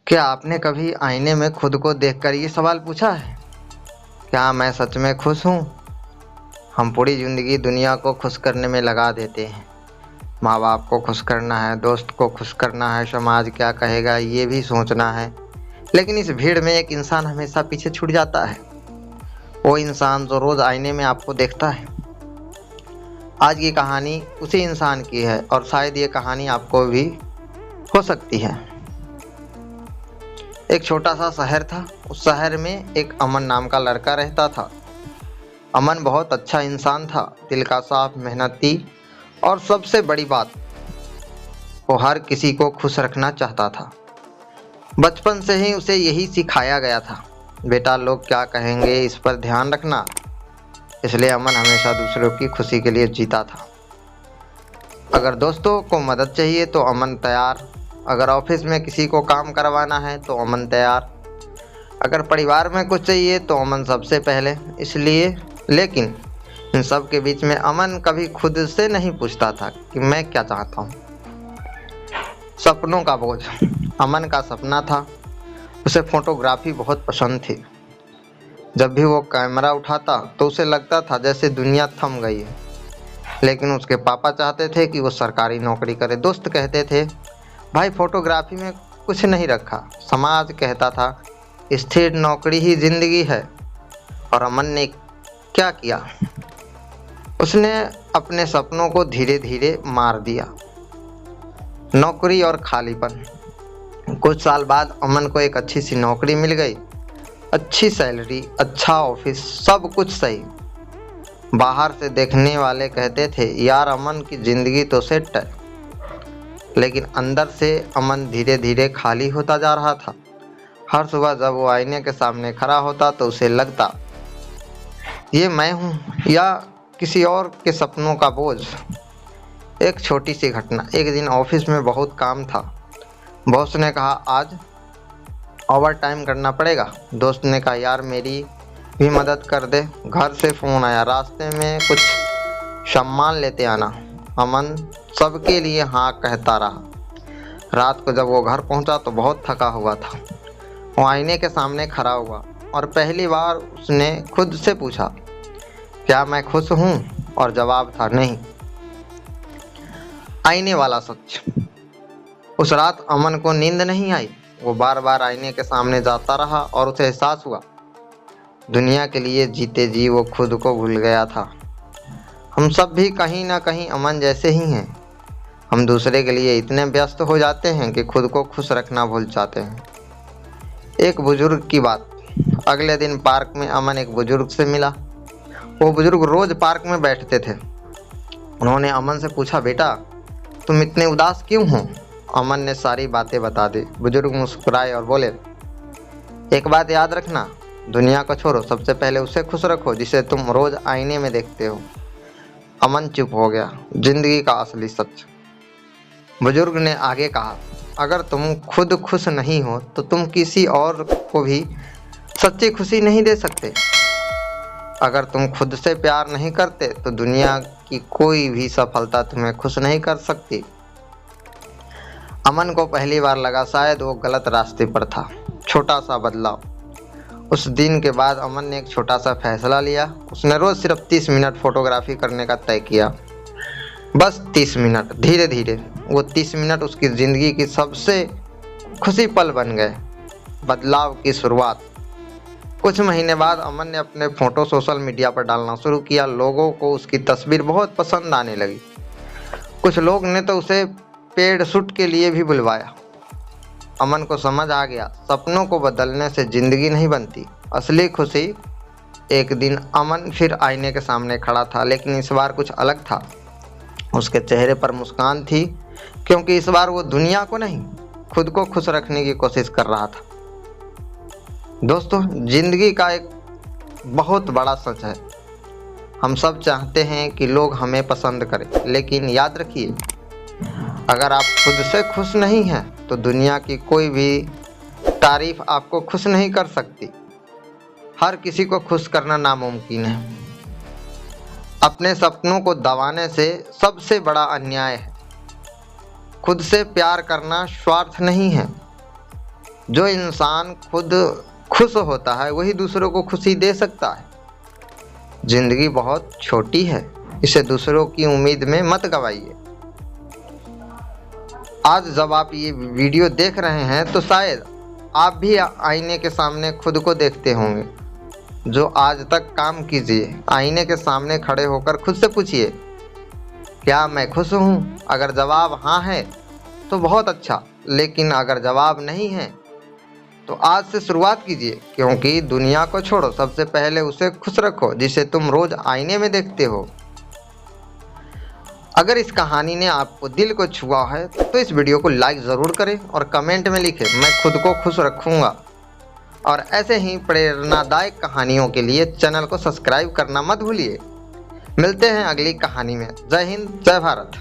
क्या आपने कभी आईने में खुद को देखकर ये सवाल पूछा है, क्या मैं सच में खुश हूँ? हम पूरी ज़िंदगी दुनिया को खुश करने में लगा देते हैं। माँ बाप को खुश करना है, दोस्त को खुश करना है, समाज क्या कहेगा ये भी सोचना है। लेकिन इस भीड़ में एक इंसान हमेशा पीछे छूट जाता है। वो इंसान जो रोज़ आईने में आपको देखता है। आज की कहानी उसी इंसान की है और शायद ये कहानी आपको भी हो सकती है। एक छोटा सा शहर था। उस शहर में एक अमन नाम का लड़का रहता था। अमन बहुत अच्छा इंसान था, दिल का साफ, मेहनती और सबसे बड़ी बात, वो हर किसी को खुश रखना चाहता था। बचपन से ही उसे यही सिखाया गया था, बेटा लोग क्या कहेंगे इस पर ध्यान रखना। इसलिए अमन हमेशा दूसरों की खुशी के लिए जीता था। अगर दोस्तों को मदद चाहिए तो अमन तैयार, अगर ऑफिस में किसी को काम करवाना है तो अमन तैयार, अगर परिवार में कुछ चाहिए तो अमन सबसे पहले। इसलिए लेकिन इन सब के बीच में अमन कभी खुद से नहीं पूछता था कि मैं क्या चाहता हूँ। सपनों का बोझ। अमन का सपना था, उसे फोटोग्राफी बहुत पसंद थी। जब भी वो कैमरा उठाता तो उसे लगता था जैसे दुनिया थम गई है। लेकिन उसके पापा चाहते थे कि वो सरकारी नौकरी करे। दोस्त कहते थे भाई फोटोग्राफी में कुछ नहीं रखा। समाज कहता था स्थिर नौकरी ही जिंदगी है। और अमन ने क्या किया, उसने अपने सपनों को धीरे धीरे मार दिया। नौकरी और खालीपन। कुछ साल बाद अमन को एक अच्छी सी नौकरी मिल गई, अच्छी सैलरी, अच्छा ऑफिस, सब कुछ सही। बाहर से देखने वाले कहते थे यार अमन की ज़िंदगी तो सेट है। लेकिन अंदर से अमन धीरे धीरे खाली होता जा रहा था। हर सुबह जब वो आईने के सामने खड़ा होता तो उसे लगता ये मैं हूँ या किसी और के सपनों का बोझ। एक छोटी सी घटना। एक दिन ऑफिस में बहुत काम था। बॉस ने कहा आज ओवर टाइम करना पड़ेगा। दोस्त ने कहा यार मेरी भी मदद कर दे। घर से फ़ोन आया, रास्ते में कुछ सामान लेते आना। अमन सबके लिए हाँ कहता रहा। रात को जब वो घर पहुंचा तो बहुत थका हुआ था। वो आईने के सामने खड़ा हुआ और पहली बार उसने खुद से पूछा क्या मैं खुश हूँ, और जवाब था नहीं। आईने वाला सच। उस रात अमन को नींद नहीं आई। वो बार बार आईने के सामने जाता रहा और उसे एहसास हुआ दुनिया के लिए जीते जी वो खुद को भूल गया था। हम सब भी कहीं ना कहीं अमन जैसे ही हैं। हम दूसरे के लिए इतने व्यस्त हो जाते हैं कि खुद को खुश रखना भूल जाते हैं। एक बुजुर्ग की बात। अगले दिन पार्क में अमन एक बुजुर्ग से मिला। वो बुजुर्ग रोज पार्क में बैठते थे। उन्होंने अमन से पूछा बेटा तुम इतने उदास क्यों हो? अमन ने सारी बातें बता दी। बुजुर्ग मुस्कुराए और बोले एक बात याद रखना, दुनिया को छोड़ो, सबसे पहले उसे खुश रखो जिसे तुम रोज आईने में देखते हो। अमन चुप हो गया। जिंदगी का असली सच। बुजुर्ग ने आगे कहा अगर तुम खुद खुश नहीं हो तो तुम किसी और को भी सच्ची खुशी नहीं दे सकते। अगर तुम खुद से प्यार नहीं करते तो दुनिया की कोई भी सफलता तुम्हें खुश नहीं कर सकती। अमन को पहली बार लगा शायद वो गलत रास्ते पर था। छोटा सा बदलाव। उस दिन के बाद अमन ने एक छोटा सा फैसला लिया। उसने रोज सिर्फ 30 मिनट फोटोग्राफी करने का तय किया। बस 30 मिनट। धीरे धीरे वो 30 मिनट उसकी ज़िंदगी की सबसे खुशी पल बन गए। बदलाव की शुरुआत। कुछ महीने बाद अमन ने अपने फ़ोटो सोशल मीडिया पर डालना शुरू किया। लोगों को उसकी तस्वीर बहुत पसंद आने लगी। कुछ लोग ने तो उसे पेड शूट के लिए भी बुलवाया। अमन को समझ आ गया सपनों को बदलने से ज़िंदगी नहीं बनती, असली खुशी। एक दिन अमन फिर आईने के सामने खड़ा था, लेकिन इस बार कुछ अलग था। उसके चेहरे पर मुस्कान थी, क्योंकि इस बार वो दुनिया को नहीं खुद को खुश रखने की कोशिश कर रहा था। दोस्तों, जिंदगी का एक बहुत बड़ा सच है। हम सब चाहते हैं कि लोग हमें पसंद करें, लेकिन याद रखिए अगर आप खुद से खुश नहीं हैं तो दुनिया की कोई भी तारीफ आपको खुश नहीं कर सकती। हर किसी को खुश करना नामुमकिन है। अपने सपनों को दबाने से सबसे बड़ा अन्याय है। खुद से प्यार करना स्वार्थ नहीं है, जो इंसान खुद खुश होता है वही दूसरों को खुशी दे सकता है। जिंदगी बहुत छोटी है, इसे दूसरों की उम्मीद में मत गवाइए। आज जब आप ये वीडियो देख रहे हैं तो शायद आप भी आईने के सामने खुद को देखते होंगे। जो आज तक काम कीजिए, आईने के सामने खड़े होकर खुद से पूछिए, क्या मैं खुश हूँ? अगर जवाब हाँ है तो बहुत अच्छा, लेकिन अगर जवाब नहीं है तो आज से शुरुआत कीजिए, क्योंकि दुनिया को छोड़ो, सबसे पहले उसे खुश रखो जिसे तुम रोज आईने में देखते हो। अगर इस कहानी ने आपको दिल को छुआ है तो इस वीडियो को लाइक ज़रूर करें और कमेंट में लिखें, मैं खुद को खुश रखूँगा। और ऐसे ही प्रेरणादायक कहानियों के लिए चैनल को सब्सक्राइब करना मत भूलिए। मिलते हैं अगली कहानी में। जय हिंद, जय भारत।